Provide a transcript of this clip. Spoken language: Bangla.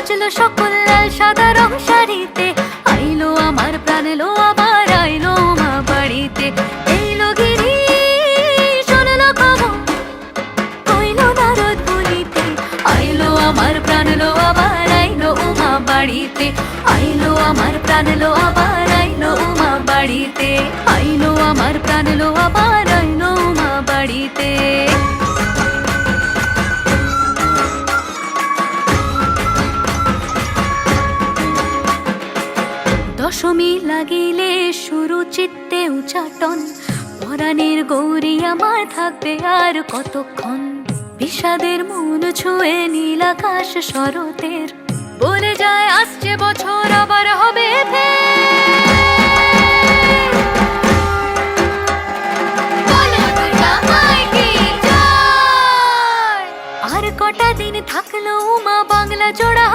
সাজলো সকল লাল সাদা রং শাড়িতে, আইলো আমার প্রাণ এলো আবার আইলো মা বাড়িতে। এইলো গিরি শুনলো খবর কইলো নারদ বলিতে, আইলো আমার প্রাণ এলো আবার আইলো মা বাড়িতে, আইলো আমার প্রাণ এলো আবার আইলো মা বাড়িতে, আইলো আমার প্রাণ এলো আবার আইলো মা বাড়িতে। দশমী লাগিলে শুরু চিত্তে উচাটন, পরাণের গৌরী আমার থাকবে আর কতক্ষণ। বিষাদের মন ছুঁয়ে নীল আকাশ শরতের, বলে যায় আসছে বছর আবার হবে আর কটা দিন থাকলো মা বাংলা জোড়া।